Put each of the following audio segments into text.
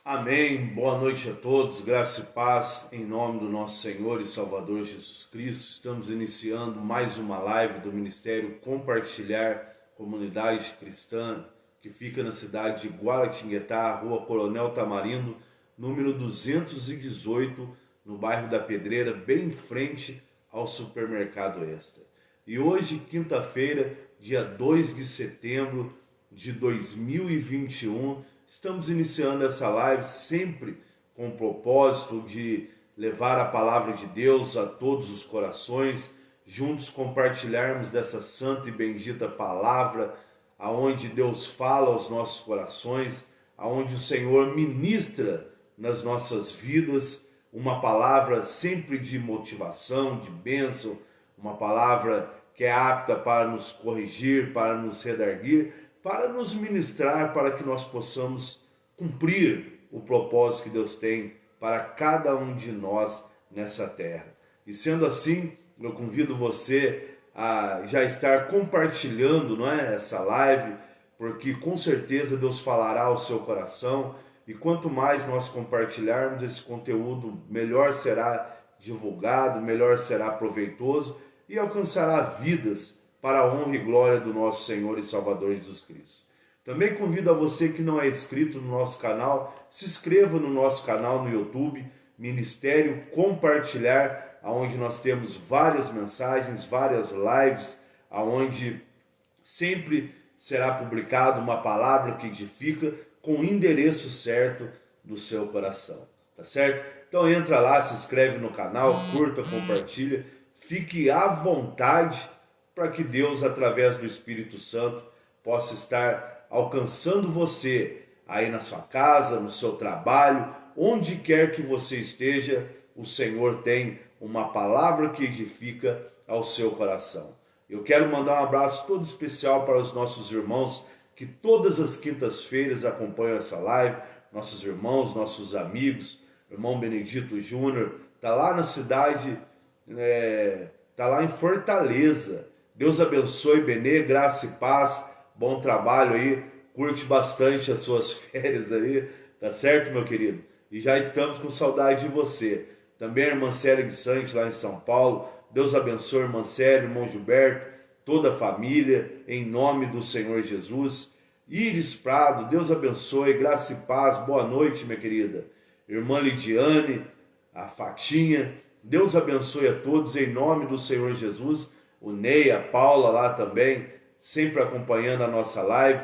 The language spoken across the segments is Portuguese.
Amém. Boa noite a todos. Graça e paz em nome do nosso Senhor e Salvador Jesus Cristo. Estamos iniciando mais uma live do Ministério Compartilhar Comunidade Cristã, que fica na cidade de Guaratinguetá, Rua Coronel Tamarindo, número 218, no bairro da Pedreira, bem em frente ao Supermercado Extra. E hoje, quinta-feira, dia 2 de setembro de 2021, estamos iniciando essa live sempre com o propósito de levar a palavra de Deus a todos os corações, juntos compartilharmos dessa santa e bendita palavra, aonde Deus fala aos nossos corações, aonde o Senhor ministra nas nossas vidas, uma palavra sempre de motivação, de bênção, uma palavra que é apta para nos corrigir, para nos redarguir, para nos ministrar, para que nós possamos cumprir o propósito que Deus tem para cada um de nós nessa terra. E sendo assim, eu convido você a já estar compartilhando, não é, essa live, porque com certeza Deus falará ao seu coração, e quanto mais nós compartilharmos esse conteúdo, melhor será divulgado, melhor será proveitoso e alcançará vidas para a honra e glória do nosso Senhor e Salvador Jesus Cristo. Também convido a você que não é inscrito no nosso canal, se inscreva no nosso canal no YouTube, Ministério Compartilhar, onde nós temos várias mensagens, várias lives, onde sempre será publicada uma palavra que edifica com o endereço certo do seu coração, tá certo? Então entra lá, se inscreve no canal, curta, compartilha, fique à vontade para que Deus, através do Espírito Santo, possa estar alcançando você aí na sua casa, no seu trabalho, onde quer que você esteja, o Senhor tem uma palavra que edifica ao seu coração. Eu quero mandar um abraço todo especial para os nossos irmãos que todas as quintas-feiras acompanham essa live, nossos irmãos, nossos amigos. O irmão Benedito Júnior está lá na cidade, está lá em Fortaleza. Deus abençoe, Benê, graça e paz, bom trabalho aí, curte bastante as suas férias aí, tá certo, meu querido? E já estamos com saudade de você. Também a irmã Célia de Santos, lá em São Paulo, Deus abençoe, irmã Célia, irmão Gilberto, toda a família, em nome do Senhor Jesus. Iris Prado, Deus abençoe, graça e paz, boa noite, minha querida. Irmã Lidiane, a Fatinha, Deus abençoe a todos, em nome do Senhor Jesus. O Ney, a Paula lá também, sempre acompanhando a nossa live.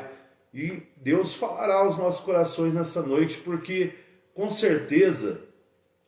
E Deus falará aos nossos corações nessa noite, porque com certeza,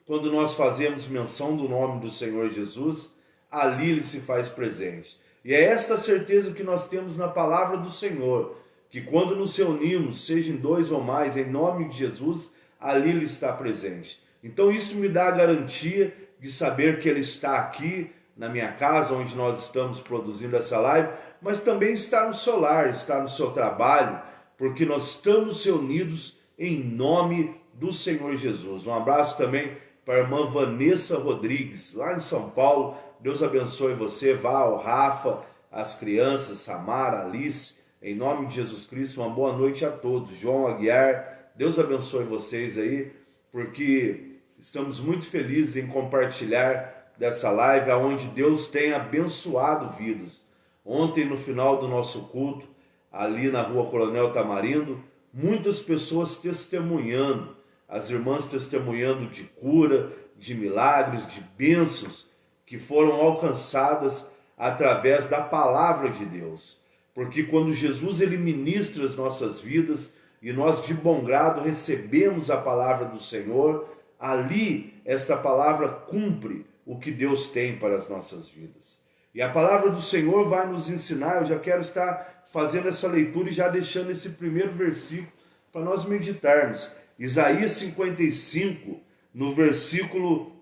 quando nós fazemos menção do nome do Senhor Jesus, ali Ele se faz presente. E é esta certeza que nós temos na palavra do Senhor, que quando nos reunimos, seja em dois ou mais, em nome de Jesus, ali Ele está presente. Então isso me dá a garantia de saber que Ele está aqui, na minha casa, onde nós estamos produzindo essa live, mas também está no seu lar, está no seu trabalho, porque nós estamos reunidos em nome do Senhor Jesus. Um abraço também para a irmã Vanessa Rodrigues, lá em São Paulo. Deus abençoe você, Val, Rafa, as crianças, Samara, Alice, em nome de Jesus Cristo, uma boa noite a todos. João Aguiar, Deus abençoe vocês aí, porque estamos muito felizes em compartilhar dessa live, onde Deus tem abençoado vidas. Ontem, no final do nosso culto, ali na Rua Coronel Tamarindo, muitas pessoas testemunhando, as irmãs testemunhando de cura, de milagres, de bênçãos que foram alcançadas através da palavra de Deus. Porque quando Jesus ele ministra as nossas vidas e nós de bom grado recebemos a palavra do Senhor, ali esta palavra cumpre o que Deus tem para as nossas vidas. E a palavra do Senhor vai nos ensinar, eu já quero estar fazendo essa leitura e já deixando esse primeiro versículo para nós meditarmos. Isaías 55, no versículo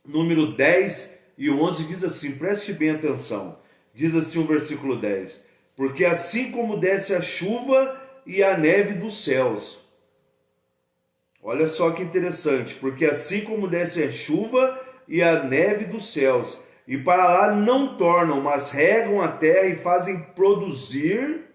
número 10 e 11, diz assim, preste bem atenção, diz assim o versículo 10, porque assim como desce a chuva e a neve dos céus, olha só que interessante, porque assim como desce a chuva e a neve dos céus, e para lá não tornam, mas regam a terra e fazem produzir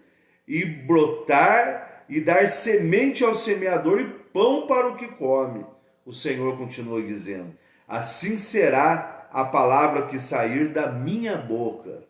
e brotar e dar semente ao semeador e pão para o que come. O Senhor continua dizendo: assim será a palavra que sair da minha boca.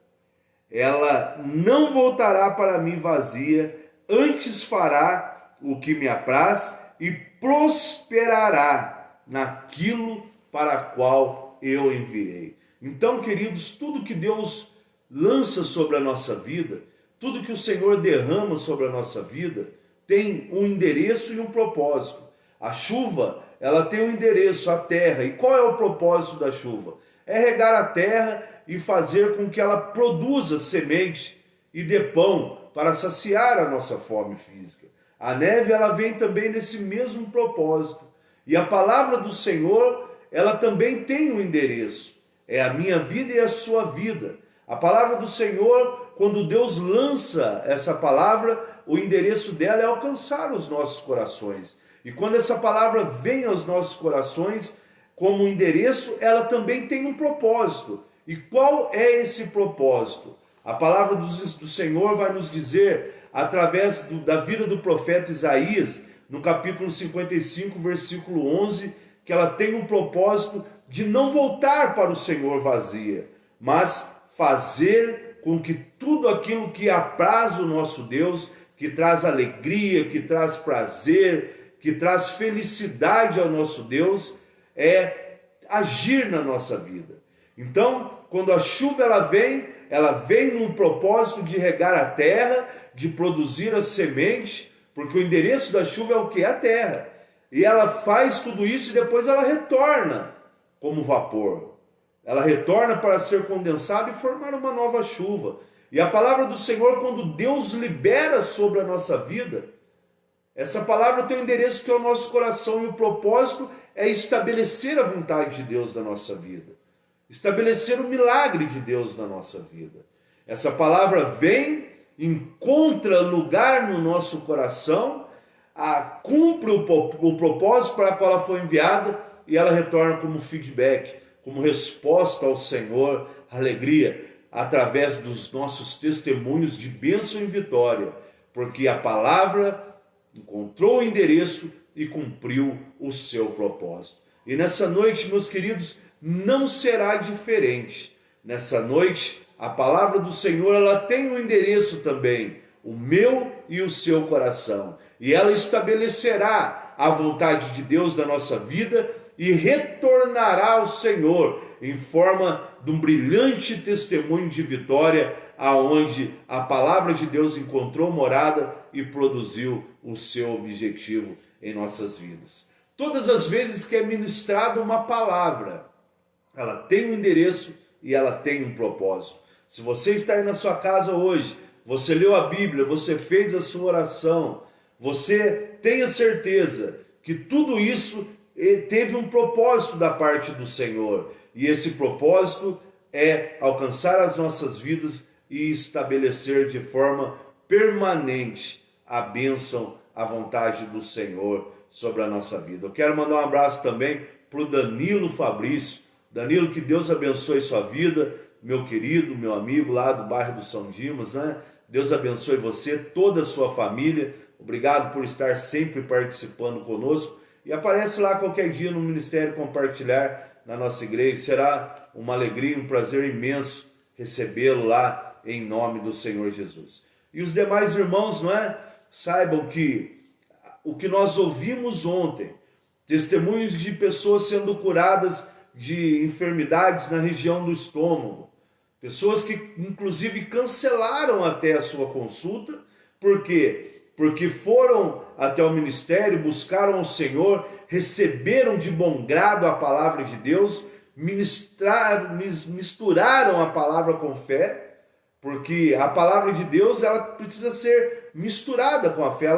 Ela não voltará para mim vazia, antes fará o que me apraz e prosperará naquilo para qual eu enviei. Então, queridos, tudo que Deus lança sobre a nossa vida, tudo que o Senhor derrama sobre a nossa vida, tem um endereço e um propósito. A chuva, ela tem um endereço, a terra. E qual é o propósito da chuva? É regar a terra e fazer com que ela produza semente e dê pão para saciar a nossa fome física. A neve, ela vem também nesse mesmo propósito. E a palavra do Senhor, ela também tem um endereço. É a minha vida e a sua vida. A palavra do Senhor, quando Deus lança essa palavra, o endereço dela é alcançar os nossos corações. E quando essa palavra vem aos nossos corações, como endereço, ela também tem um propósito. E qual é esse propósito? A palavra do Senhor vai nos dizer, através da vida do profeta Isaías, no capítulo 55, versículo 11, que ela tem um propósito de não voltar para o Senhor vazia, mas fazer com que tudo aquilo que apraz o nosso Deus, que traz alegria, que traz prazer, que traz felicidade ao nosso Deus, é agir na nossa vida. Então, quando a chuva ela vem num propósito de regar a terra, de produzir a semente, porque o endereço da chuva é o que? A terra. E ela faz tudo isso e depois ela retorna como vapor. Ela retorna para ser condensada e formar uma nova chuva. E a palavra do Senhor, quando Deus libera sobre a nossa vida, essa palavra tem um endereço que é o nosso coração, e o propósito é estabelecer a vontade de Deus na nossa vida. Estabelecer o milagre de Deus na nossa vida. Essa palavra vem, encontra lugar no nosso coração, cumpre o propósito para o qual ela foi enviada, e ela retorna como feedback, como resposta ao Senhor, alegria, através dos nossos testemunhos de bênção e vitória, porque a palavra encontrou o endereço e cumpriu o seu propósito. E nessa noite, meus queridos, não será diferente. Nessa noite, a palavra do Senhor, ela tem um endereço também, o meu e o seu coração. E ela estabelecerá a vontade de Deus na nossa vida e retornará ao Senhor em forma de um brilhante testemunho de vitória, aonde a palavra de Deus encontrou morada e produziu o seu objetivo em nossas vidas. Todas as vezes que é ministrada uma palavra, ela tem um endereço e ela tem um propósito. Se você está aí na sua casa hoje, você leu a Bíblia, você fez a sua oração, você tenha certeza que tudo isso teve um propósito da parte do Senhor. E esse propósito é alcançar as nossas vidas e estabelecer de forma permanente a bênção, a vontade do Senhor sobre a nossa vida. Eu quero mandar um abraço também para o Danilo Fabrício. Danilo, que Deus abençoe sua vida, meu querido, meu amigo lá do bairro do São Dimas, né? Deus abençoe você, toda a sua família. Obrigado por estar sempre participando conosco. E aparece lá qualquer dia no Ministério Compartilhar na nossa igreja. Será uma alegria, um prazer imenso recebê-lo lá em nome do Senhor Jesus. E os demais irmãos, não é? Saibam que o que nós ouvimos ontem, testemunhos de pessoas sendo curadas de enfermidades na região do estômago, pessoas que inclusive cancelaram até a sua consulta, por quê? Porque foram até o ministério, buscaram o Senhor, receberam de bom grado a palavra de Deus, misturaram a palavra com fé, porque a palavra de Deus ela precisa ser misturada com a fé,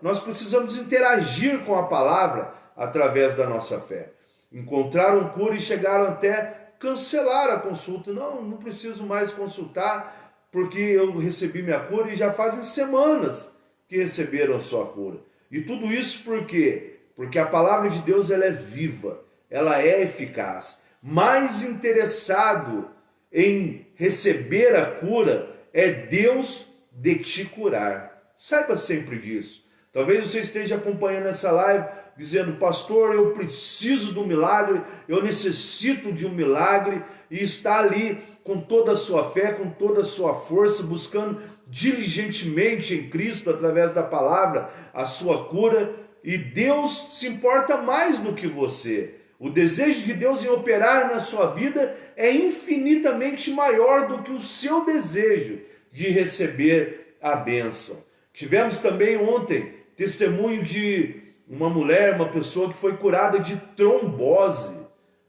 nós precisamos interagir com a palavra através da nossa fé. Encontraram cura e chegaram até cancelar a consulta. Não preciso mais consultar, porque eu recebi minha cura, e já fazem semanas que receberam a sua cura. E tudo isso por quê? Porque a palavra de Deus ela é viva, ela é eficaz. Mais interessado em receber a cura é Deus de te curar. Saiba sempre disso. Talvez você esteja acompanhando essa live dizendo: pastor, eu preciso do milagre, eu necessito de um milagre, e está ali com toda a sua fé, com toda a sua força, buscando diligentemente em Cristo, através da palavra, a sua cura, e Deus se importa mais do que você. O desejo de Deus em operar na sua vida é infinitamente maior do que o seu desejo de receber a bênção. Tivemos também ontem testemunho de uma mulher, uma pessoa que foi curada de trombose,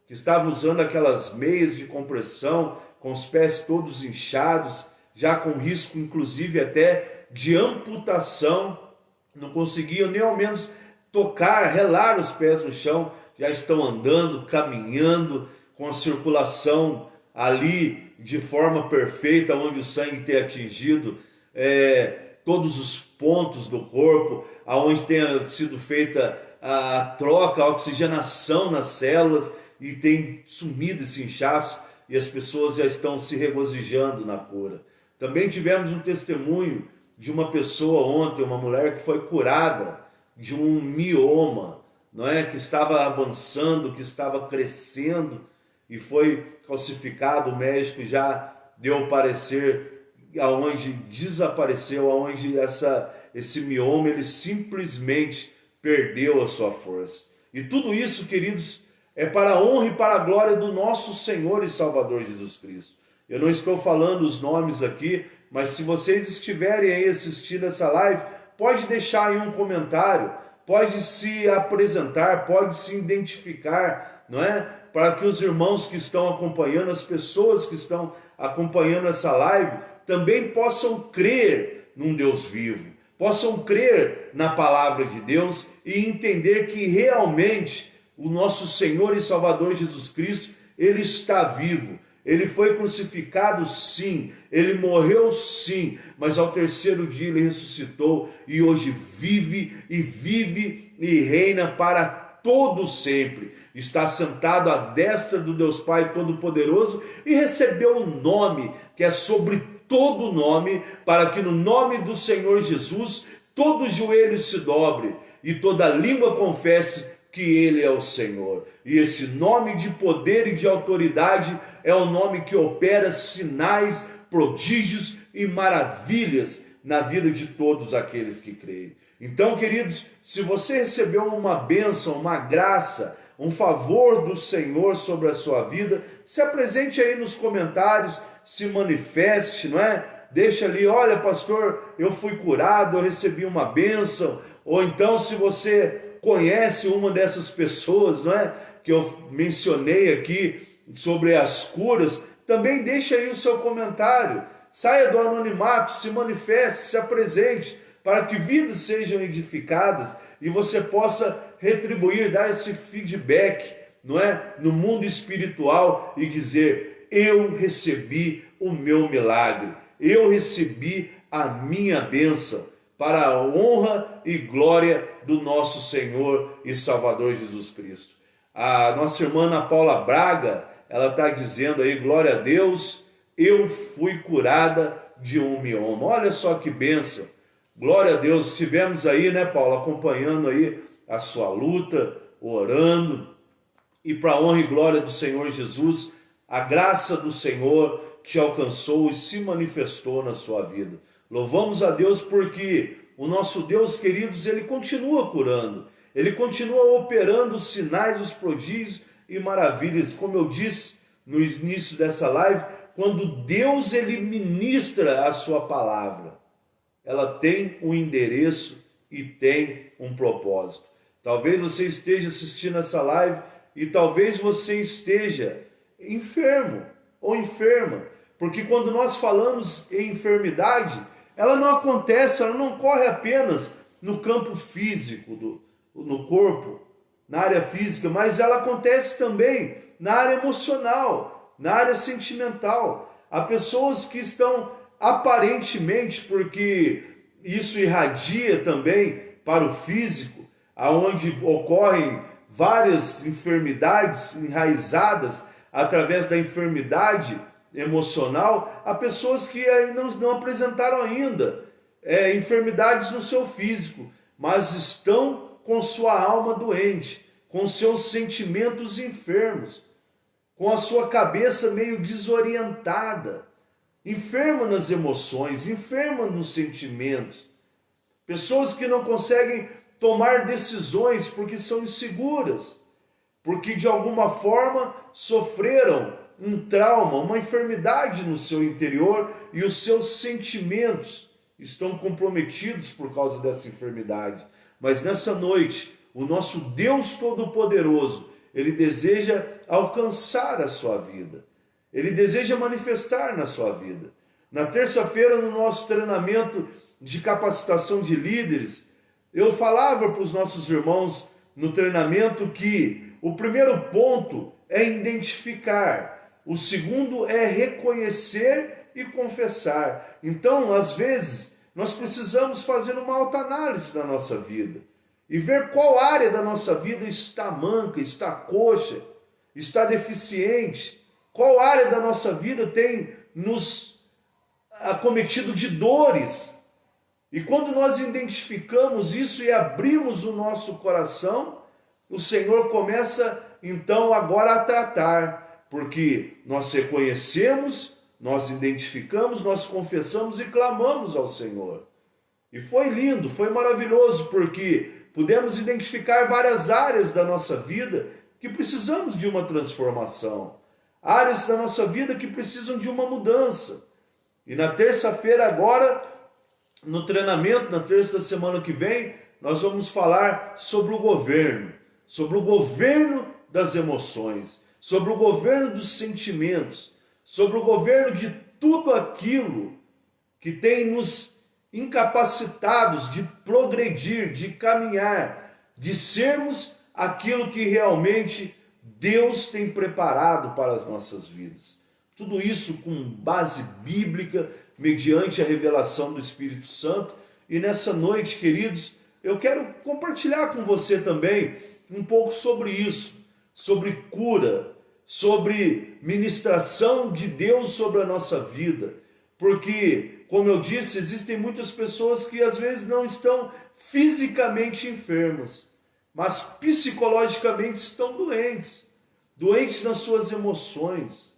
que estava usando aquelas meias de compressão, com os pés todos inchados, já com risco inclusive até de amputação, não conseguiam nem ao menos tocar, relar os pés no chão, já estão andando, caminhando, com a circulação ali de forma perfeita, onde o sangue tem atingido todos os pontos do corpo, aonde tenha sido feita a troca, a oxigenação nas células, e tem sumido esse inchaço, e as pessoas já estão se regozijando na cura. Também tivemos um testemunho de uma pessoa ontem, uma mulher que foi curada de um mioma, não é? Que estava avançando, que estava crescendo e foi calcificado. O médico já deu o parecer aonde desapareceu, aonde esse mioma ele simplesmente perdeu a sua força. E tudo isso, queridos, é para a honra e para a glória do nosso Senhor e Salvador Jesus Cristo. Eu não estou falando os nomes aqui, mas se vocês estiverem aí assistindo essa live, pode deixar aí um comentário, pode se apresentar, pode se identificar, não é? Para que os irmãos que estão acompanhando, as pessoas que estão acompanhando essa live, também possam crer num Deus vivo, possam crer na palavra de Deus e entender que realmente o nosso Senhor e Salvador Jesus Cristo, Ele está vivo. Ele foi crucificado, sim, ele morreu, sim, mas ao terceiro dia ele ressuscitou e hoje vive e reina para todo sempre. Está sentado à destra do Deus Pai Todo-Poderoso e recebeu o nome que é sobre todo nome, para que no nome do Senhor Jesus todo joelho se dobre e toda língua confesse que Ele é o Senhor. E esse nome de poder e de autoridade é o nome que opera sinais, prodígios e maravilhas na vida de todos aqueles que creem. Então, queridos, se você recebeu uma bênção, uma graça, um favor do Senhor sobre a sua vida, se apresente aí nos comentários, se manifeste, não é? Deixa ali: olha, pastor, eu fui curado, eu recebi uma bênção. Ou então, se você conhece uma dessas pessoas, não é? Que eu mencionei aqui sobre as curas, também deixa aí o seu comentário. Saia do anonimato, se manifeste, se apresente, para que vidas sejam edificadas e você possa retribuir, dar esse feedback, não é? No mundo espiritual e dizer: eu recebi o meu milagre, eu recebi a minha bênção, para a honra e glória do nosso Senhor e Salvador Jesus Cristo. A nossa irmã Ana Paula Braga, ela está dizendo aí: glória a Deus, eu fui curada de um mioma. Olha só que bênção, glória a Deus. Estivemos aí, né, Paula, acompanhando aí a sua luta, orando, e para a honra e glória do Senhor Jesus, a graça do Senhor te alcançou e se manifestou na sua vida. Louvamos a Deus porque o nosso Deus, queridos, Ele continua curando, Ele continua operando os sinais, os prodígios e maravilhas. Como eu disse no início dessa live, quando Deus Ele ministra a sua palavra, ela tem um endereço e tem um propósito. Talvez você esteja assistindo essa live e talvez você esteja enfermo ou enferma, porque quando nós falamos em enfermidade, ela não acontece, ela não corre apenas no campo físico, no corpo, na área física, mas ela acontece também na área emocional, na área sentimental. Há pessoas que estão aparentemente, porque isso irradia também para o físico, aonde ocorrem várias enfermidades enraizadas através da enfermidade emocional. Há pessoas que não apresentaram ainda enfermidades no seu físico, mas estão com sua alma doente, com seus sentimentos enfermos, com a sua cabeça meio desorientada, enferma nas emoções, enferma nos sentimentos. Pessoas que não conseguem tomar decisões porque são inseguras, porque de alguma forma sofreram um trauma, uma enfermidade no seu interior e os seus sentimentos estão comprometidos por causa dessa enfermidade. Mas nessa noite, o nosso Deus Todo-Poderoso, Ele deseja alcançar a sua vida. Ele deseja manifestar na sua vida. Na terça-feira, no nosso treinamento de capacitação de líderes, eu falava para os nossos irmãos no treinamento que o primeiro ponto é identificar, o segundo é reconhecer e confessar. Então, às vezes, nós precisamos fazer uma autoanálise da nossa vida e ver qual área da nossa vida está manca, está coxa, está deficiente, qual área da nossa vida tem nos acometido de dores. E quando nós identificamos isso e abrimos o nosso coração, o Senhor começa então agora a tratar, porque nós reconhecemos, nós identificamos, nós confessamos e clamamos ao Senhor. E foi lindo, foi maravilhoso, porque pudemos identificar várias áreas da nossa vida que precisamos de uma transformação, áreas da nossa vida que precisam de uma mudança. E na terça-feira agora, no treinamento, na terça da semana que vem, nós vamos falar sobre o governo das emoções, sobre o governo dos sentimentos, sobre o governo de tudo aquilo que tem nos incapacitados de progredir, de caminhar, de sermos aquilo que realmente Deus tem preparado para as nossas vidas. Tudo isso com base bíblica, mediante a revelação do Espírito Santo. E nessa noite, queridos, eu quero compartilhar com você também um pouco sobre isso, sobre cura, sobre ministração de Deus sobre a nossa vida. Porque, como eu disse, existem muitas pessoas que às vezes não estão fisicamente enfermas, mas psicologicamente estão doentes, doentes nas suas emoções,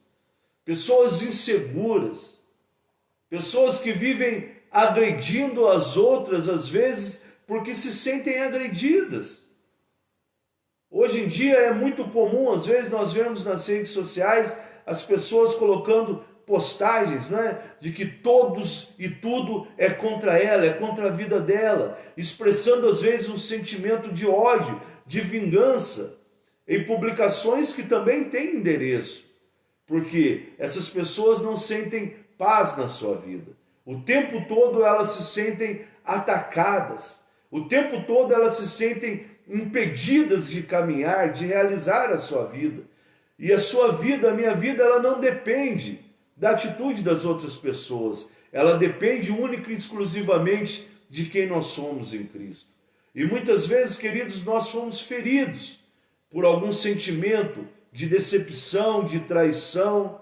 pessoas inseguras, pessoas que vivem agredindo as outras, às vezes, porque se sentem agredidas. Hoje em dia é muito comum, às vezes, nós vemos nas redes sociais as pessoas colocando postagens, né, de que todos e tudo é contra ela, é contra a vida dela, expressando às vezes um sentimento de ódio, de vingança, em publicações que também têm endereço, porque essas pessoas não sentem paz na sua vida. O tempo todo elas se sentem atacadas, o tempo todo elas se sentem impedidas de caminhar, de realizar a sua vida. E a sua vida, a minha vida, ela não depende da atitude das outras pessoas. Ela depende única e exclusivamente de quem nós somos em Cristo. E muitas vezes, queridos, nós fomos feridos por algum sentimento de decepção, de traição,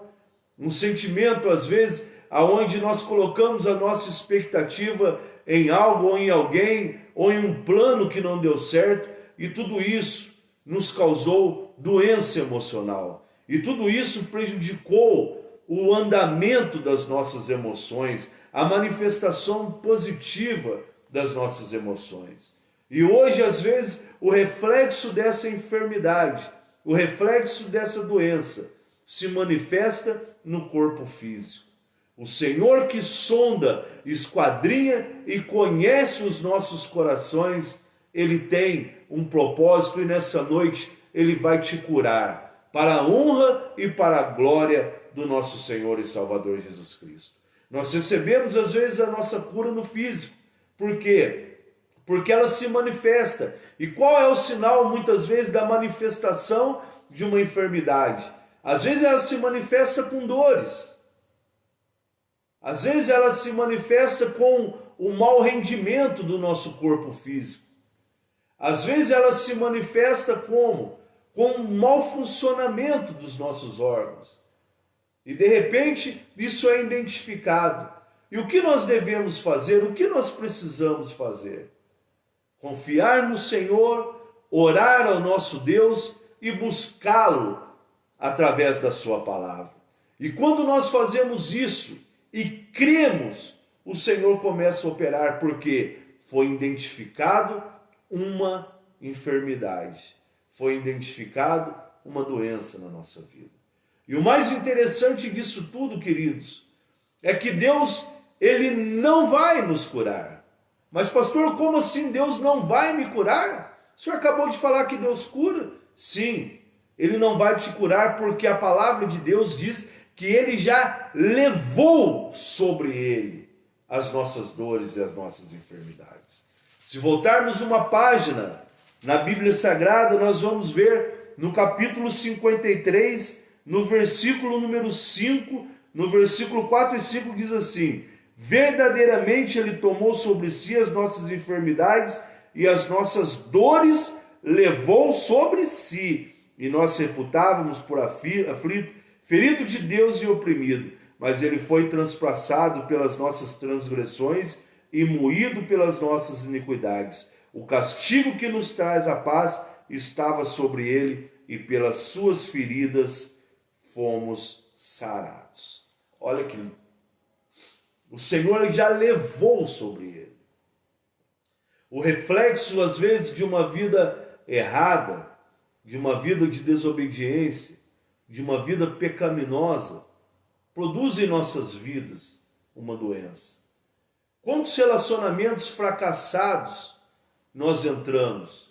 um sentimento, às vezes, aonde nós colocamos a nossa expectativa em algo ou em alguém, ou em um plano que não deu certo, e tudo isso nos causou doença emocional. E tudo isso prejudicou o andamento das nossas emoções, a manifestação positiva das nossas emoções. E hoje, às vezes, o reflexo dessa enfermidade, o reflexo dessa doença, se manifesta no corpo físico. O Senhor que sonda, esquadrinha e conhece os nossos corações, Ele tem um propósito e nessa noite Ele vai te curar, para a honra e para a glória do nosso Senhor e Salvador Jesus Cristo. Nós recebemos às vezes a nossa cura no físico. Por quê? Porque ela se manifesta. E qual é o sinal muitas vezes da manifestação de uma enfermidade? Às vezes ela se manifesta com dores. Às vezes ela se manifesta com o mau rendimento do nosso corpo físico. Às vezes ela se manifesta como? Com o mau funcionamento dos nossos órgãos. E de repente isso é identificado. E o que nós devemos fazer? O que nós precisamos fazer? Confiar no Senhor, orar ao nosso Deus e buscá-lo através da sua palavra. E quando nós fazemos isso e cremos, o Senhor começa a operar, porque foi identificado uma enfermidade, foi identificado uma doença na nossa vida. E o mais interessante disso tudo, queridos, é que Deus, Ele não vai nos curar. Mas pastor, como assim Deus não vai me curar? O senhor acabou de falar que Deus cura? Sim, Ele não vai te curar porque a palavra de Deus diz que Ele já levou sobre Ele as nossas dores e as nossas enfermidades. Se voltarmos uma página na Bíblia Sagrada, nós vamos ver no capítulo 53, no versículo número 5, no versículo 4 e 5 diz assim: verdadeiramente Ele tomou sobre si as nossas enfermidades e as nossas dores levou sobre si, e nós reputávamos por aflito, ferido de Deus e oprimido, mas Ele foi transpassado pelas nossas transgressões e moído pelas nossas iniquidades. O castigo que nos traz a paz estava sobre Ele, e pelas suas feridas fomos sarados. Olha que o Senhor já levou sobre Ele. O reflexo, às vezes, de uma vida errada, de uma vida de desobediência, de uma vida pecaminosa, produz em nossas vidas uma doença. Quantos relacionamentos fracassados nós entramos?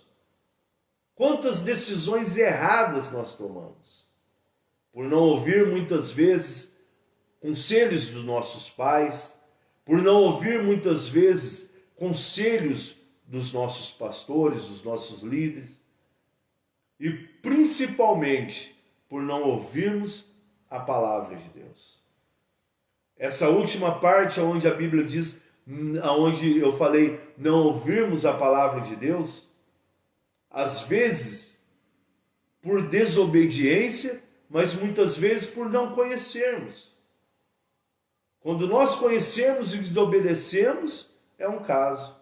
Quantas decisões erradas nós tomamos? Por não ouvir muitas vezes conselhos dos nossos pais, por não ouvir muitas vezes conselhos dos nossos pastores, dos nossos líderes, e principalmente por não ouvirmos a palavra de Deus. Essa última parte onde a Bíblia diz, onde eu falei não ouvirmos a palavra de Deus, às vezes por desobediência, mas muitas vezes por não conhecermos. Quando nós conhecemos e desobedecemos, é um caso.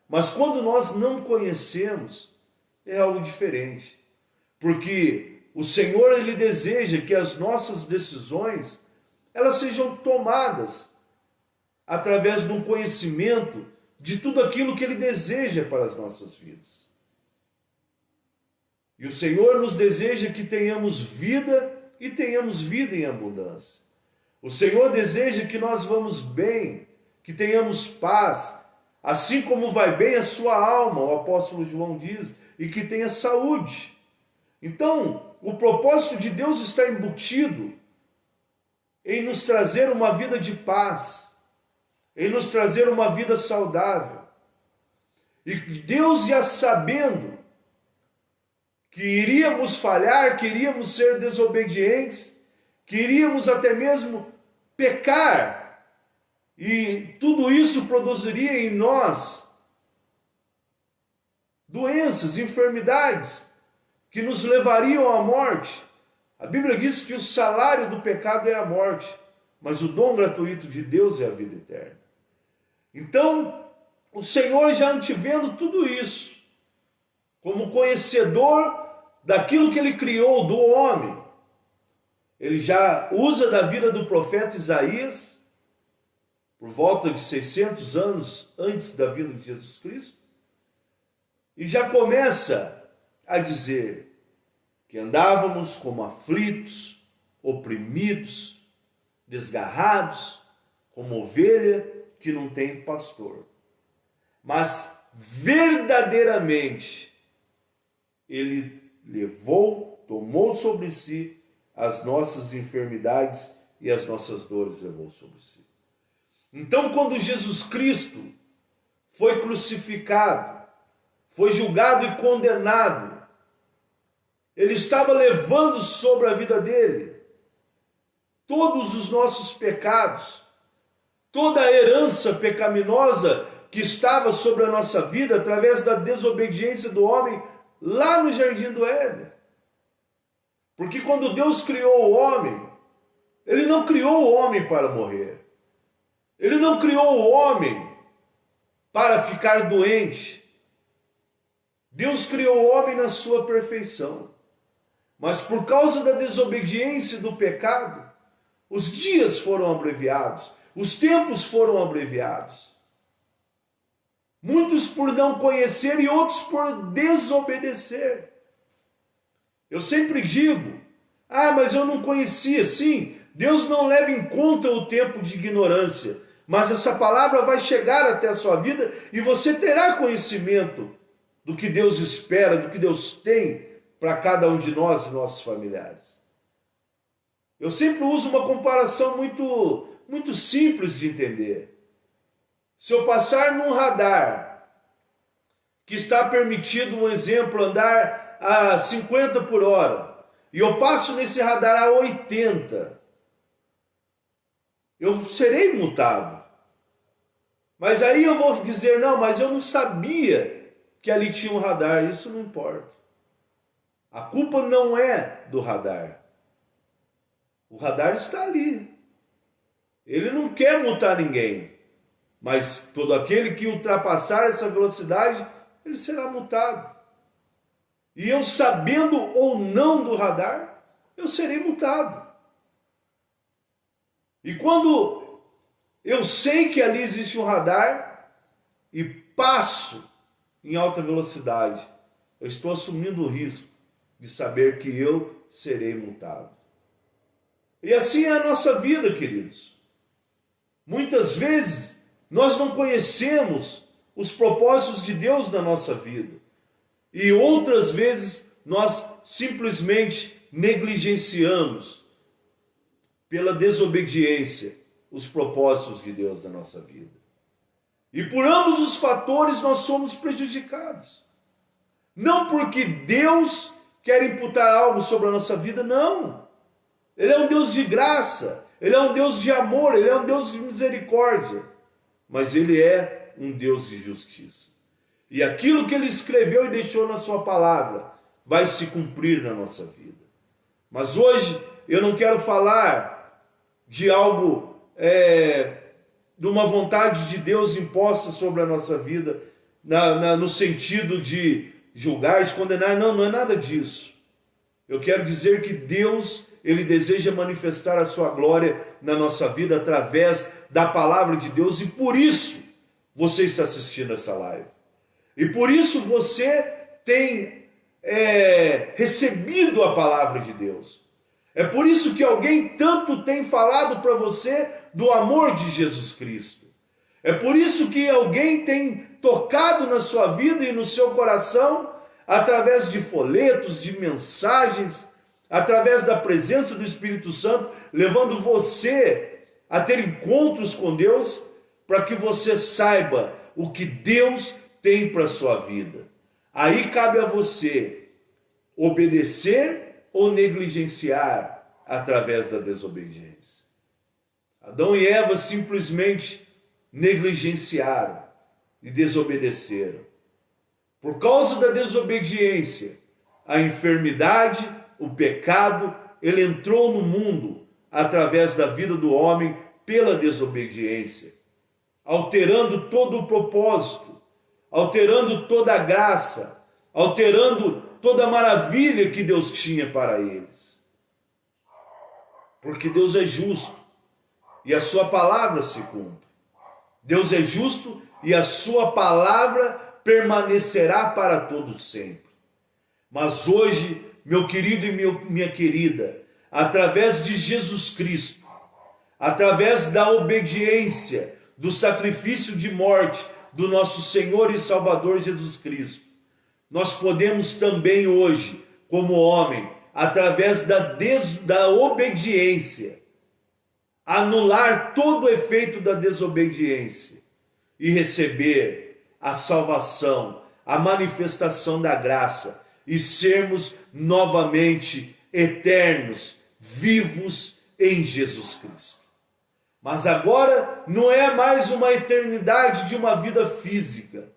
Mas quando nós não conhecemos, é algo diferente. Porque o Senhor, Ele deseja que as nossas decisões, elas sejam tomadas através de um conhecimento de tudo aquilo que Ele deseja para as nossas vidas. E o Senhor nos deseja que tenhamos vida e tenhamos vida em abundância. O Senhor deseja que nós vamos bem, que tenhamos paz, assim como vai bem a sua alma, o apóstolo João diz, e que tenha saúde. Então, o propósito de Deus está embutido em nos trazer uma vida de paz, em nos trazer uma vida saudável. E Deus, já sabendo que iríamos falhar, que iríamos ser desobedientes, que iríamos até mesmo pecar, e tudo isso produziria em nós doenças, enfermidades, que nos levariam à morte. A Bíblia diz que o salário do pecado é a morte, mas o dom gratuito de Deus é a vida eterna. Então, o Senhor, já antevendo tudo isso, como conhecedor daquilo que Ele criou do homem, Ele já usa da vida do profeta Isaías, por volta de 600 anos antes da vinda de Jesus Cristo, e já começa a dizer que andávamos como aflitos, oprimidos, desgarrados, como ovelha que não tem pastor. Mas verdadeiramente Ele levou, tomou sobre si as nossas enfermidades e as nossas dores levou sobre si. Então, quando Jesus Cristo foi crucificado, foi julgado e condenado, Ele estava levando sobre a vida dele todos os nossos pecados, toda a herança pecaminosa que estava sobre a nossa vida através da desobediência do homem lá no Jardim do Éden. Porque quando Deus criou o homem, Ele não criou o homem para morrer. Ele não criou o homem para ficar doente. Deus criou o homem na sua perfeição. Mas por causa da desobediência e do pecado, os dias foram abreviados, os tempos foram abreviados. Muitos por não conhecer e outros por desobedecer. Eu sempre digo, mas eu não conhecia. Sim, Deus não leva em conta o tempo de ignorância, mas essa palavra vai chegar até a sua vida e você terá conhecimento do que Deus espera, do que Deus tem para cada um de nós e nossos familiares. Eu sempre uso uma comparação muito simples de entender. Se eu passar num radar que está permitido, um exemplo, andar a 50 por hora, e eu passo nesse radar a 80, eu serei multado. Mas aí eu vou dizer, não, mas eu não sabia que ali tinha um radar. Isso não importa. A culpa não é do radar. O radar está ali. Ele não quer multar ninguém. Mas todo aquele que ultrapassar essa velocidade, ele será multado. E eu, sabendo ou não do radar, eu serei multado. E quando eu sei que ali existe um radar e passo em alta velocidade, eu estou assumindo o risco de saber que eu serei multado. E assim é a nossa vida, queridos. Muitas vezes nós não conhecemos os propósitos de Deus na nossa vida. E outras vezes nós simplesmente negligenciamos, pela desobediência, os propósitos de Deus na nossa vida. E por ambos os fatores nós somos prejudicados. Não porque Deus quer imputar algo sobre a nossa vida, não. Ele é um Deus de graça, Ele é um Deus de amor, Ele é um Deus de misericórdia. Mas Ele é um Deus de justiça. E aquilo que Ele escreveu e deixou na sua palavra vai se cumprir na nossa vida. Mas hoje eu não quero falar de algo, de uma vontade de Deus imposta sobre a nossa vida, no sentido de julgar, de condenar. Não é nada disso. Eu quero dizer que Deus, Ele deseja manifestar a sua glória na nossa vida através da palavra de Deus, e por isso você está assistindo essa live. E por isso você tem recebido a palavra de Deus. É por isso que alguém tanto tem falado para você do amor de Jesus Cristo. É por isso que alguém tem tocado na sua vida e no seu coração, através de folhetos, de mensagens, através da presença do Espírito Santo, levando você a ter encontros com Deus, para que você saiba o que Deus tem para a sua vida. Aí cabe a você obedecer ou negligenciar através da desobediência. Adão e Eva simplesmente negligenciaram e desobedeceram. Por causa da desobediência, a enfermidade, o pecado, ele entrou no mundo através da vida do homem pela desobediência, alterando todo o propósito, alterando toda a graça, alterando toda a maravilha que Deus tinha para eles. Porque Deus é justo e a sua palavra se cumpre. Deus é justo e a sua palavra permanecerá para todos sempre. Mas hoje, meu querido e minha querida, através de Jesus Cristo, através da obediência, do sacrifício de morte do nosso Senhor e Salvador Jesus Cristo, nós podemos também hoje, como homem, através da obediência, anular todo o efeito da desobediência e receber a salvação, a manifestação da graça e sermos novamente eternos, vivos em Jesus Cristo. Mas agora não é mais uma eternidade de uma vida física,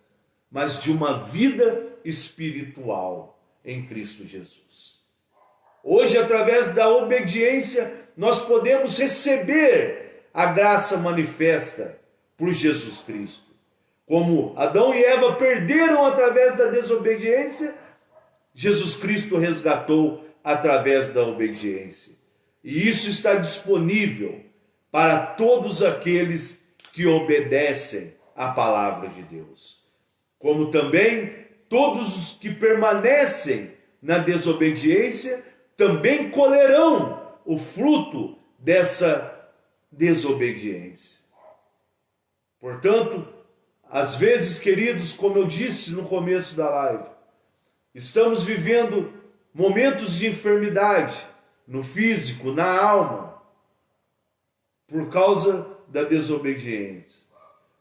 mas de uma vida espiritual em Cristo Jesus. Hoje, através da obediência, nós podemos receber a graça manifesta por Jesus Cristo. Como Adão e Eva perderam através da desobediência, Jesus Cristo resgatou através da obediência. E isso está disponível para todos aqueles que obedecem à palavra de Deus. Como também todos os que permanecem na desobediência também colherão o fruto dessa desobediência. Portanto, às vezes, queridos, como eu disse no começo da live, estamos vivendo momentos de enfermidade no físico, na alma, por causa da desobediência,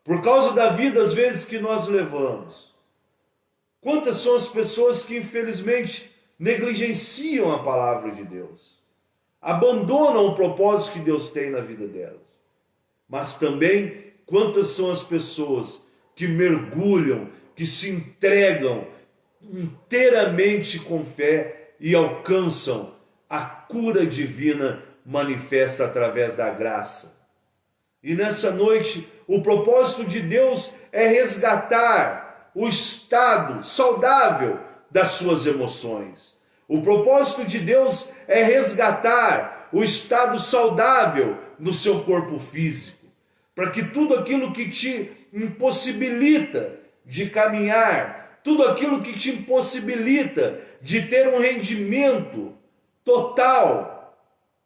por causa da vida, às vezes, que nós levamos. Quantas são as pessoas que, infelizmente, negligenciam a palavra de Deus, abandonam o propósito que Deus tem na vida delas. Mas também, quantas são as pessoas que mergulham, que se entregam inteiramente com fé e alcançam a cura divina manifesta através da graça. E nessa noite, o propósito de Deus é resgatar o estado saudável das suas emoções. O propósito de Deus é resgatar o estado saudável no seu corpo físico, para que tudo aquilo que te impossibilita de caminhar, tudo aquilo que te impossibilita de ter um rendimento total,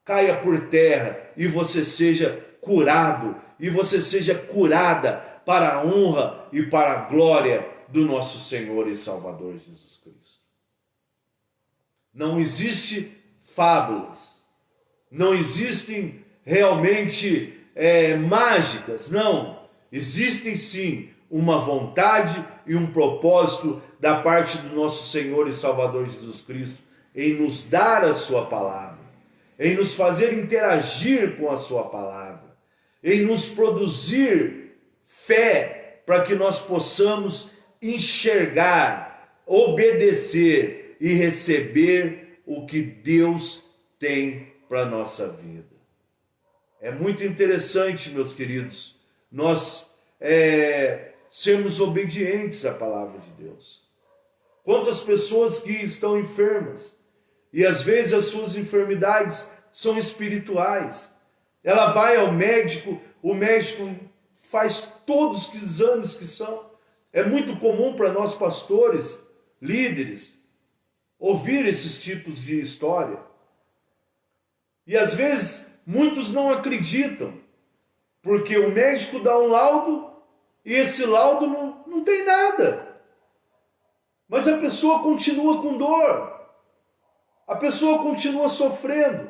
caia por terra e você seja curado, e você seja curada para a honra e para a glória do nosso Senhor e Salvador Jesus Cristo. Não existe fábulas, não existem realmente mágicas, não. Existem sim uma vontade e um propósito da parte do nosso Senhor e Salvador Jesus Cristo em nos dar a sua palavra, em nos fazer interagir com a sua palavra, em nos produzir fé para que nós possamos enxergar, obedecer e receber o que Deus tem para a nossa vida. É muito interessante, meus queridos, nós sermos obedientes à palavra de Deus. Quantas pessoas que estão enfermas, e às vezes as suas enfermidades são espirituais. Ela vai ao médico, o médico faz todos os exames que são. É muito comum para nós pastores, líderes, ouvir esses tipos de história. E às vezes muitos não acreditam, porque o médico dá um laudo e esse laudo não tem nada. Mas a pessoa continua com dor. A pessoa continua sofrendo.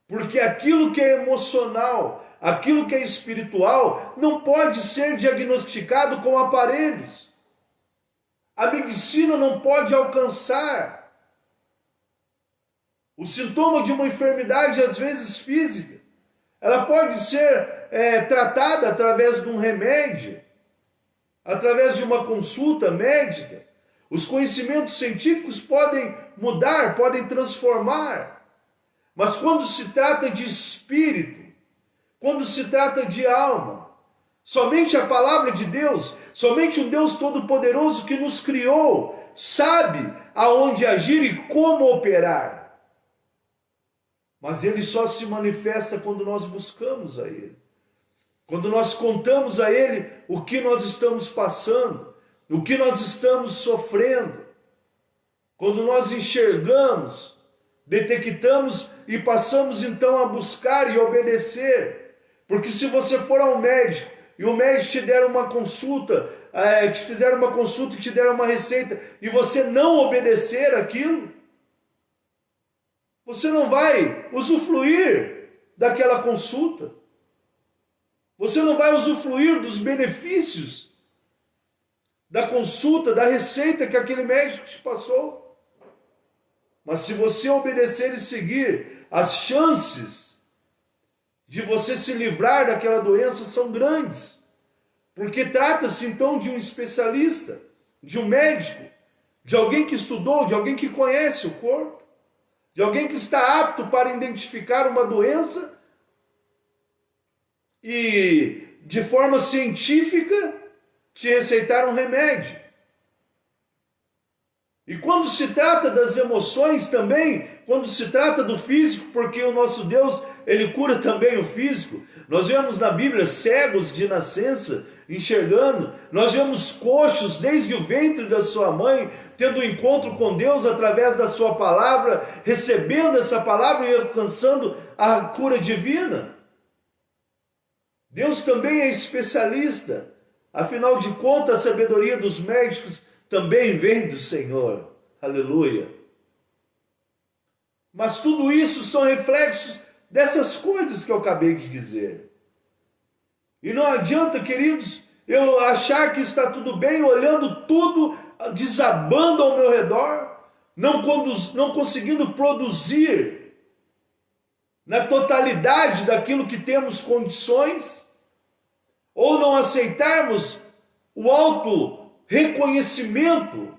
Porque aquilo que é emocional, aquilo que é espiritual, não pode ser diagnosticado com aparelhos. A medicina não pode alcançar. O sintoma de uma enfermidade, às vezes física, ela pode ser tratada através de um remédio, através de uma consulta médica. Os conhecimentos científicos podem mudar, podem transformar. Mas quando se trata de espírito, quando se trata de alma, somente a palavra de Deus, somente um Deus Todo-Poderoso que nos criou, sabe aonde agir e como operar. Mas Ele só se manifesta quando nós buscamos a Ele. Quando nós contamos a Ele o que nós estamos passando, o que nós estamos sofrendo. Quando nós enxergamos, detectamos e passamos então a buscar e obedecer. Porque se você for ao médico e o médico te der uma consulta, te fizer uma consulta e te der uma receita e você não obedecer aquilo, você não vai usufruir daquela consulta. Você não vai usufruir dos benefícios da consulta, da receita que aquele médico te passou. Mas se você obedecer e seguir, as chances de você se livrar daquela doença são grandes. Porque trata-se então de um especialista, de um médico, de alguém que estudou, de alguém que conhece o corpo, de alguém que está apto para identificar uma doença e de forma científica te receitar um remédio. E quando se trata das emoções também, quando se trata do físico, porque o nosso Deus, ele cura também o físico. Nós vemos na Bíblia cegos de nascença enxergando, nós vemos coxos desde o ventre da sua mãe, tendo um encontro com Deus através da sua palavra, recebendo essa palavra e alcançando a cura divina. Deus também é especialista. Afinal de contas, a sabedoria dos médicos também vem do Senhor. Aleluia. Mas tudo isso são reflexos dessas coisas que eu acabei de dizer. E não adianta, queridos, eu achar que está tudo bem, olhando tudo desabando ao meu redor, não conseguindo produzir na totalidade daquilo que temos condições, ou não aceitarmos o auto reconhecimento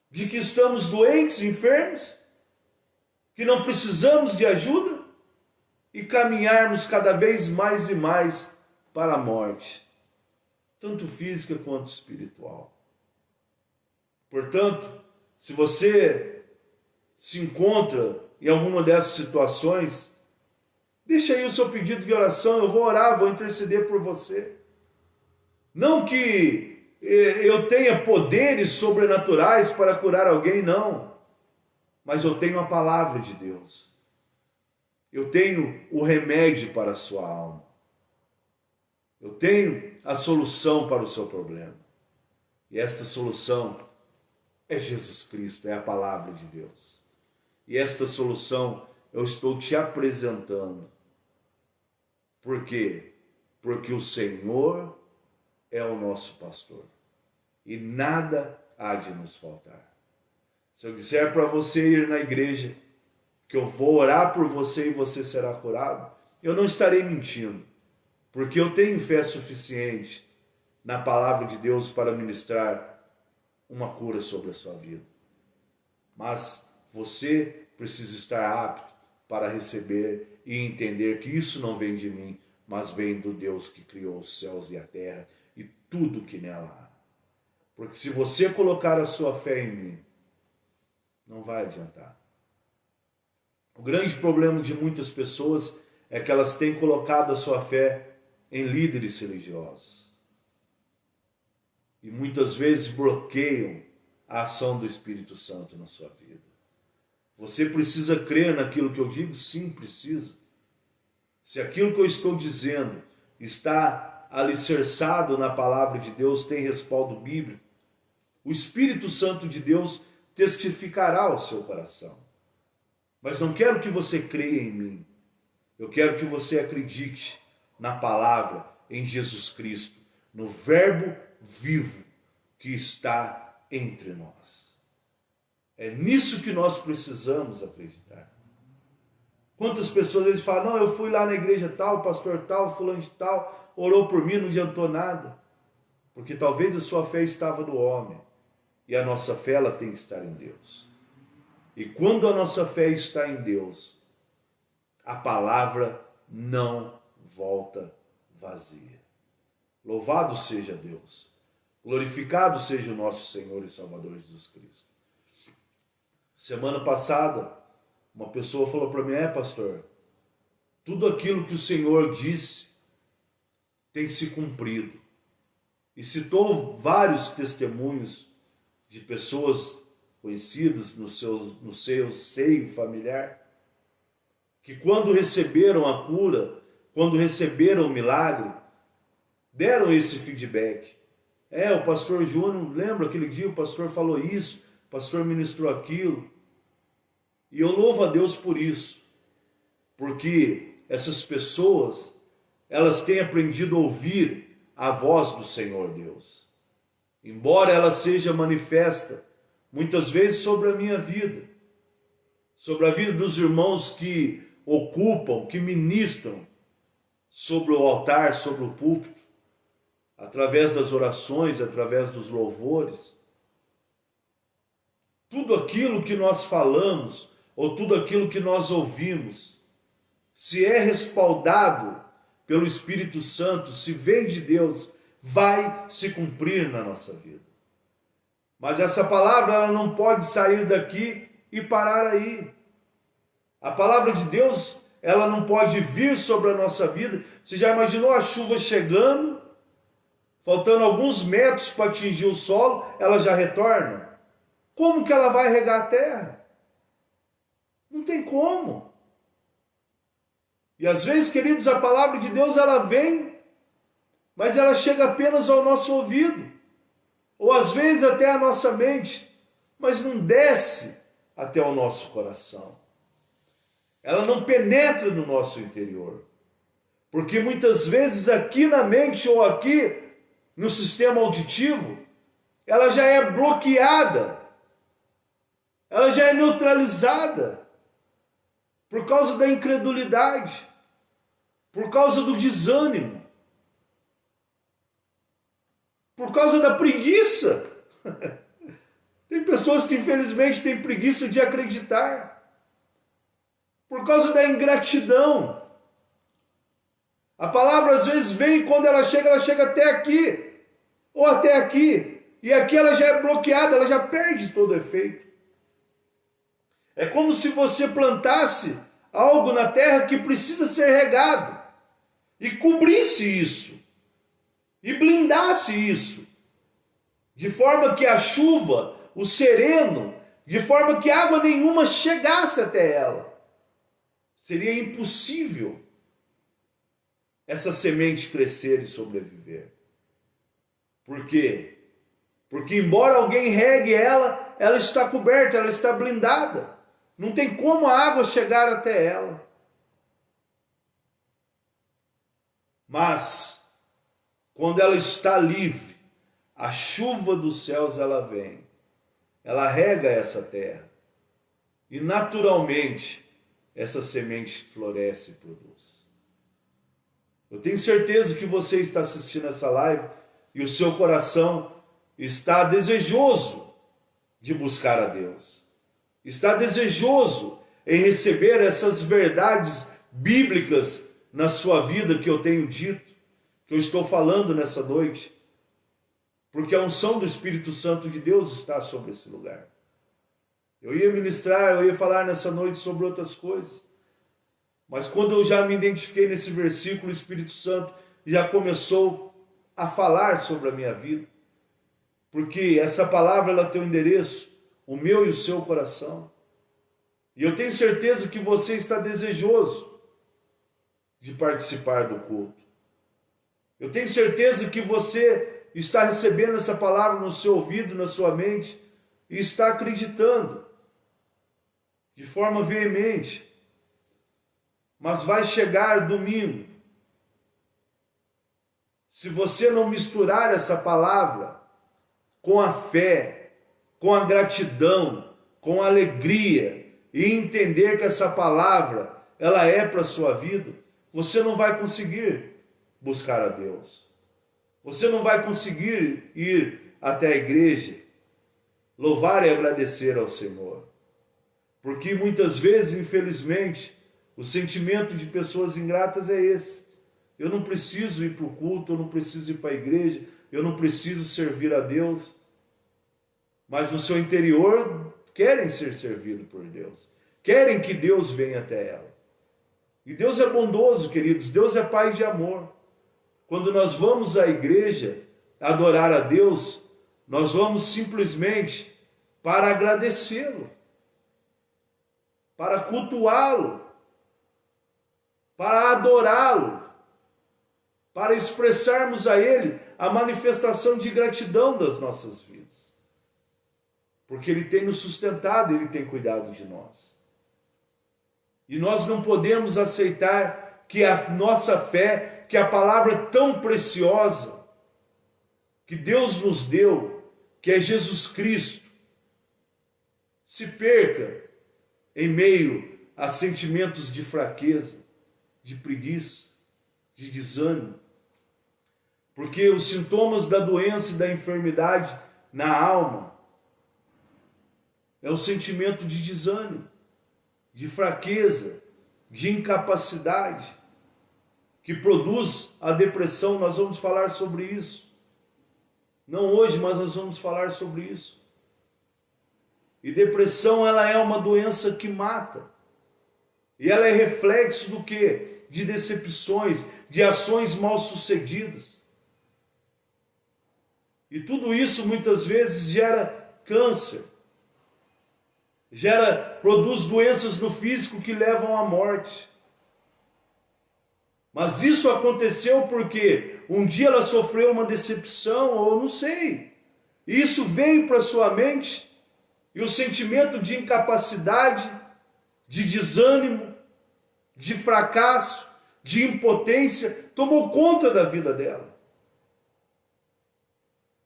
de que estamos doentes, enfermos, que não precisamos de ajuda e caminharmos cada vez mais e mais para a morte, tanto física quanto espiritual. Portanto, se você se encontra em alguma dessas situações, deixa aí o seu pedido de oração, eu vou orar, vou interceder por você. Não que eu tenha poderes sobrenaturais para curar alguém, não. Mas eu tenho a palavra de Deus. Eu tenho o remédio para a sua alma. Eu tenho a solução para o seu problema. E esta solução é Jesus Cristo, é a palavra de Deus. E esta solução eu estou te apresentando. Por quê? Porque o Senhor é o nosso pastor. E nada há de nos faltar. Se eu disser para você ir na igreja, que eu vou orar por você e você será curado, eu não estarei mentindo. Porque eu tenho fé suficiente na palavra de Deus para ministrar uma cura sobre a sua vida. Mas você precisa estar apto para receber e entender que isso não vem de mim, mas vem do Deus que criou os céus e a terra e tudo que nela há. Porque se você colocar a sua fé em mim, não vai adiantar. O grande problema de muitas pessoas é que elas têm colocado a sua fé em líderes religiosos. E muitas vezes bloqueiam a ação do Espírito Santo na sua vida. Você precisa crer naquilo que eu digo? Sim, precisa. Se aquilo que eu estou dizendo está alicerçado na palavra de Deus, tem respaldo bíblico, o Espírito Santo de Deus testificará ao seu coração. Mas não quero que você creia em mim. Eu quero que você acredite na palavra, em Jesus Cristo, no Verbo vivo que está entre nós. É nisso que nós precisamos acreditar. Quantas pessoas eles falam, não, eu fui lá na igreja tal, pastor tal, fulano de tal, orou por mim, não adiantou nada. Porque talvez a sua fé estava no homem. E a nossa fé, ela tem que estar em Deus. E quando a nossa fé está em Deus, a palavra não volta vazia. Louvado seja Deus. Glorificado seja o nosso Senhor e Salvador Jesus Cristo. Semana passada, uma pessoa falou para mim, pastor, tudo aquilo que o Senhor disse tem se cumprido. E citou vários testemunhos de pessoas conhecidas no seu seio familiar, que quando receberam a cura, quando receberam o milagre, deram esse feedback. O pastor Júnior, lembra aquele dia o pastor falou isso, o pastor ministrou aquilo. E eu louvo a Deus por isso, porque essas pessoas, elas têm aprendido a ouvir a voz do Senhor Deus. Embora ela seja manifesta, muitas vezes sobre a minha vida, sobre a vida dos irmãos que ocupam, que ministram sobre o altar, sobre o púlpito, através das orações, através dos louvores. Tudo aquilo que nós falamos, ou tudo aquilo que nós ouvimos, se é respaldado pelo Espírito Santo, se vem de Deus, vai se cumprir na nossa vida. Mas essa palavra, ela não pode sair daqui e parar aí. A palavra de Deus, ela não pode vir sobre a nossa vida. Você já imaginou a chuva chegando, faltando alguns metros para atingir o solo, ela já retorna? Como que ela vai regar a terra? Não tem como. E às vezes, queridos, a palavra de Deus, ela vem, mas ela chega apenas ao nosso ouvido, ou às vezes até a nossa mente, mas não desce até o nosso coração. Ela não penetra no nosso interior. Porque muitas vezes aqui na mente ou aqui no sistema auditivo, ela já é bloqueada, ela já é neutralizada por causa da incredulidade, por causa do desânimo, por causa da preguiça. Tem pessoas que infelizmente têm preguiça de acreditar, por causa da ingratidão. A palavra às vezes vem e quando ela chega até aqui, ou até aqui, e aqui ela já é bloqueada, ela já perde todo o efeito. É como se você plantasse algo na terra que precisa ser regado, e cobrisse isso, e blindasse isso, de forma que a chuva, o sereno, de forma que água nenhuma chegasse até ela. Seria impossível essa semente crescer e sobreviver. Por quê? Porque embora alguém regue ela, ela está coberta, ela está blindada. Não tem como a água chegar até ela. Mas, quando ela está livre, a chuva dos céus ela vem. Ela rega essa terra. E naturalmente, essa semente floresce e produz. Eu tenho certeza que você está assistindo essa live e o seu coração está desejoso de buscar a Deus. Está desejoso em receber essas verdades bíblicas na sua vida que eu tenho dito, que eu estou falando nessa noite. Porque a unção do Espírito Santo de Deus está sobre esse lugar. Eu ia ministrar, eu ia falar nessa noite sobre outras coisas. Mas quando eu já me identifiquei nesse versículo, o Espírito Santo já começou a falar sobre a minha vida. Porque essa palavra, ela tem um endereço, o meu e o seu coração. E eu tenho certeza que você está desejoso de participar do culto. Eu tenho certeza que você está recebendo essa palavra no seu ouvido, na sua mente, e está acreditando de forma veemente. Mas vai chegar domingo, se você não misturar essa palavra com a fé, com a gratidão, com a alegria, e entender que essa palavra, ela é para a sua vida, você não vai conseguir buscar a Deus. Você não vai conseguir ir até a igreja, louvar e agradecer ao Senhor. Porque muitas vezes, infelizmente, o sentimento de pessoas ingratas é esse. Eu não preciso ir para o culto, eu não preciso ir para a igreja, eu não preciso servir a Deus. Mas no seu interior querem ser servidos por Deus. Querem que Deus venha até ela. E Deus é bondoso, queridos. Deus é Pai de amor. Quando nós vamos à igreja adorar a Deus, nós vamos simplesmente para agradecê-lo, para cultuá-lo, para adorá-lo, para expressarmos a Ele a manifestação de gratidão das nossas vidas. Porque Ele tem nos sustentado, Ele tem cuidado de nós. E nós não podemos aceitar que a nossa fé, que a palavra tão preciosa que Deus nos deu, que é Jesus Cristo, se perca em meio a sentimentos de fraqueza, de preguiça, de desânimo. Porque os sintomas da doença e da enfermidade na alma é o sentimento de desânimo, de fraqueza, de incapacidade, que produz a depressão. Nós vamos falar sobre isso. Não hoje, mas nós vamos falar sobre isso. E depressão, ela é uma doença que mata. E ela é reflexo do quê? De decepções, de ações mal sucedidas. E tudo isso muitas vezes gera câncer. Produz doenças no físico que levam à morte. Mas isso aconteceu porque um dia ela sofreu uma decepção, ou não sei. E isso veio para sua mente, e o sentimento de incapacidade, de desânimo, de fracasso, de impotência, tomou conta da vida dela.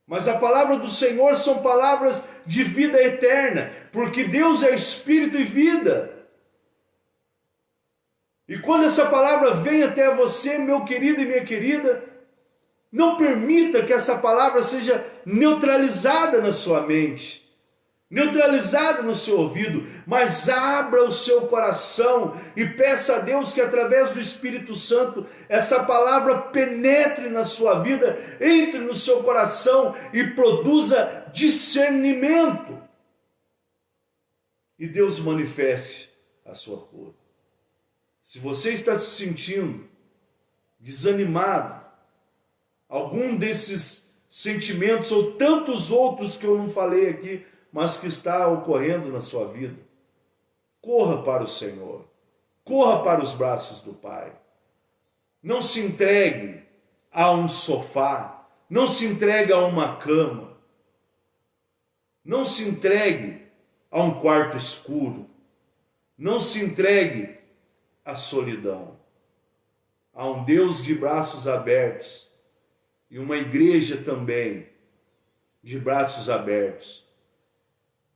Mas a palavra do Senhor são palavras de vida eterna, porque Deus é espírito e vida. E quando essa palavra vem até você, meu querido e minha querida, não permita que essa palavra seja neutralizada na sua mente, neutralizada no seu ouvido, mas abra o seu coração e peça a Deus que através do Espírito Santo essa palavra penetre na sua vida, entre no seu coração e produza discernimento. E Deus manifeste a sua cura. Se você está se sentindo desanimado, algum desses sentimentos ou tantos outros que eu não falei aqui, mas que está ocorrendo na sua vida, corra para o Senhor, corra para os braços do Pai. Não se entregue a um sofá, não se entregue a uma cama, não se entregue a um quarto escuro, não se entregue à solidão. Há um Deus de braços abertos e uma igreja também de braços abertos,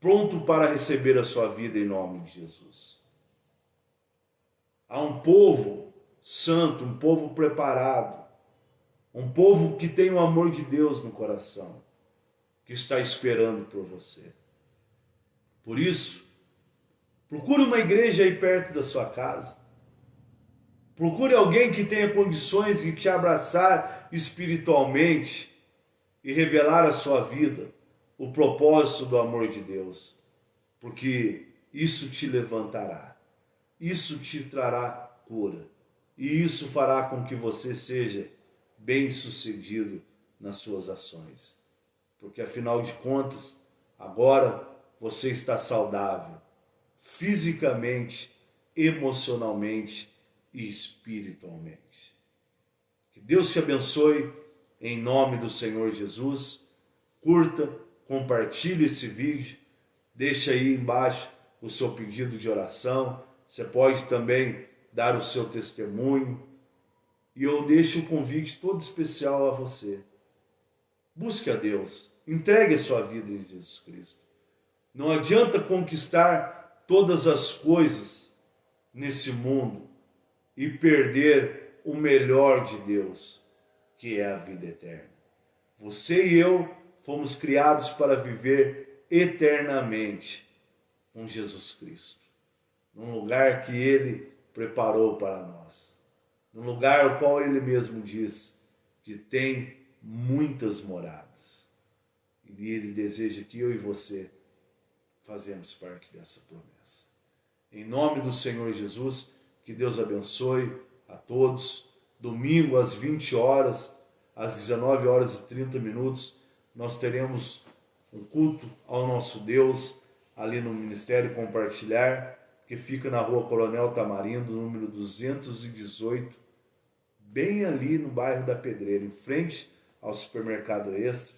pronto para receber a sua vida em nome de Jesus. Há um povo santo, um povo preparado, um povo que tem o amor de Deus no coração, que está esperando por você. Por isso, procure uma igreja aí perto da sua casa. Procure alguém que tenha condições de te abraçar espiritualmente e revelar à sua vida o propósito do amor de Deus, porque isso te levantará, isso te trará cura, e isso fará com que você seja bem-sucedido nas suas ações, porque afinal de contas, agora você está saudável, fisicamente, emocionalmente e espiritualmente. Que Deus te abençoe, em nome do Senhor Jesus. Curta, compartilhe esse vídeo, deixa aí embaixo o seu pedido de oração, você pode também dar o seu testemunho, e eu deixo um convite todo especial a você. Busque a Deus, entregue a sua vida em Jesus Cristo. Não adianta conquistar todas as coisas nesse mundo e perder o melhor de Deus, que é a vida eterna. Você e eu fomos criados para viver eternamente com Jesus Cristo, num lugar que Ele preparou para nós, num lugar ao qual Ele mesmo diz que tem muitas moradas. E Ele deseja que eu e você fazemos parte dessa promessa. Em nome do Senhor Jesus, que Deus abençoe a todos. Domingo às 20 horas, às 19 horas e 30 minutos, nós teremos um culto ao nosso Deus, ali no Ministério Compartilhar, que fica na rua Coronel Tamarindo, número 218, bem ali no bairro da Pedreira, em frente ao supermercado Extra.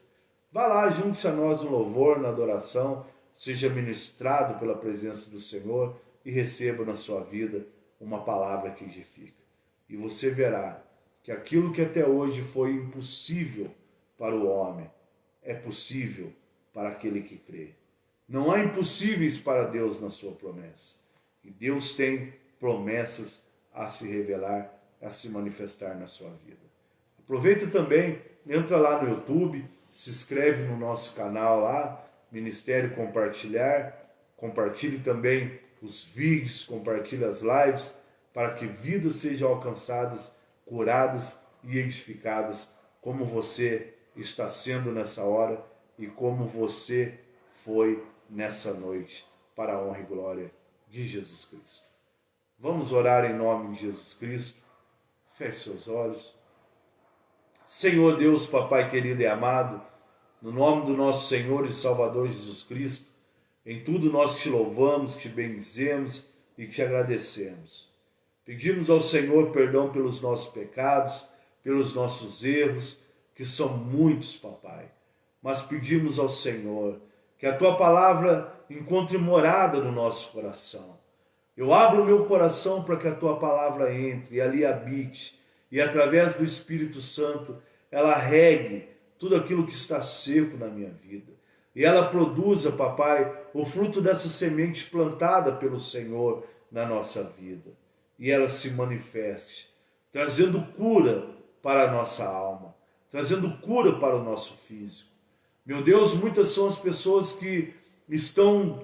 Vá lá, junte-se a nós no louvor, na adoração, seja ministrado pela presença do Senhor e receba na sua vida uma palavra que edifica. E você verá que aquilo que até hoje foi impossível para o homem, é possível para aquele que crê. Não há impossíveis para Deus na sua promessa. E Deus tem promessas a se revelar, a se manifestar na sua vida. Aproveita também, entra lá no YouTube, se inscreve no nosso canal lá, Ministério Compartilhar, compartilhe também os vídeos, compartilhe as lives, para que vidas sejam alcançadas, curadas e edificadas, como você está sendo nessa hora e como você foi nessa noite, para a honra e glória de Jesus Cristo. Vamos orar em nome de Jesus Cristo. Feche seus olhos. Senhor Deus, Papai querido e amado, no nome do nosso Senhor e Salvador Jesus Cristo, em tudo nós te louvamos, te bendizemos e te agradecemos. Pedimos ao Senhor perdão pelos nossos pecados, pelos nossos erros, que são muitos, Papai. Mas pedimos ao Senhor que a Tua palavra encontre morada no nosso coração. Eu abro o meu coração para que a Tua palavra entre e ali habite, e através do Espírito Santo ela regue tudo aquilo que está seco na minha vida. E ela produza, Papai, o fruto dessa semente plantada pelo Senhor na nossa vida. E ela se manifeste, trazendo cura para a nossa alma, trazendo cura para o nosso físico. Meu Deus, muitas são as pessoas que estão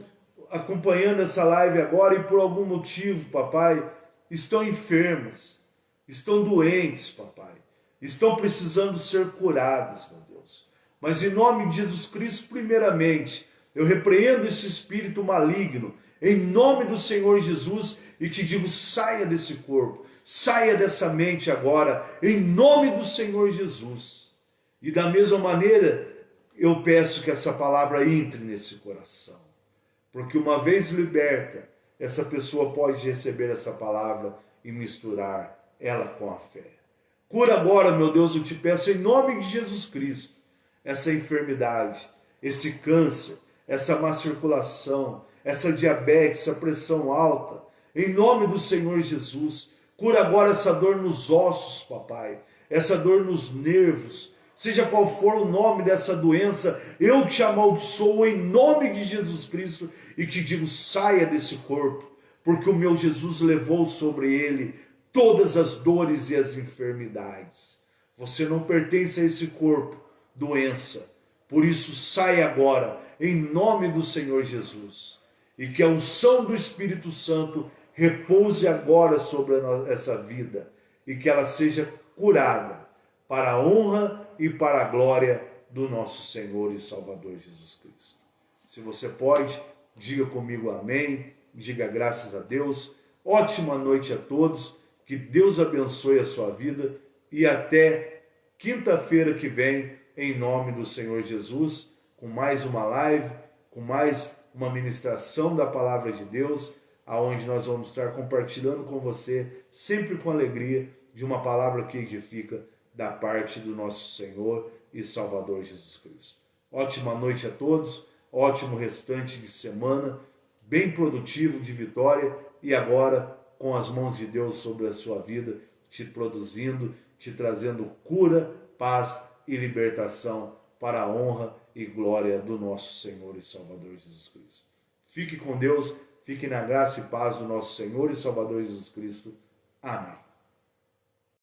acompanhando essa live agora e por algum motivo, Papai, estão enfermas, estão doentes, Papai, estão precisando ser curadas, meu Deus. Mas em nome de Jesus Cristo, primeiramente, eu repreendo esse espírito maligno, em nome do Senhor Jesus, e te digo, saia desse corpo, saia dessa mente agora, em nome do Senhor Jesus. E da mesma maneira, eu peço que essa palavra entre nesse coração. Porque uma vez liberta, essa pessoa pode receber essa palavra e misturar ela com a fé. Cura agora, meu Deus, eu te peço em nome de Jesus Cristo, essa enfermidade, esse câncer, essa má circulação, essa diabetes, essa pressão alta. Em nome do Senhor Jesus, cura agora essa dor nos ossos, Papai, essa dor nos nervos. Seja qual for o nome dessa doença, eu te amaldiçoo em nome de Jesus Cristo e te digo, saia desse corpo, porque o meu Jesus levou sobre ele todas as dores e as enfermidades. Você não pertence a esse corpo, doença. Por isso, saia agora, em nome do Senhor Jesus. E que a unção do Espírito Santo repouse agora sobre essa vida e que ela seja curada para a honra e para a glória do nosso Senhor e Salvador Jesus Cristo. Se você pode, diga comigo amém, diga graças a Deus. Ótima noite a todos, que Deus abençoe a sua vida e até quinta-feira que vem, em nome do Senhor Jesus, com mais uma live, com mais uma ministração da palavra de Deus, aonde nós vamos estar compartilhando com você, sempre com alegria, de uma palavra que edifica da parte do nosso Senhor e Salvador Jesus Cristo. Ótima noite a todos, ótimo restante de semana, bem produtivo de vitória e agora com as mãos de Deus sobre a sua vida, te produzindo, te trazendo cura, paz e libertação para a honra e glória do nosso Senhor e Salvador Jesus Cristo. Fique com Deus, fique na graça e paz do nosso Senhor e Salvador Jesus Cristo. Amém.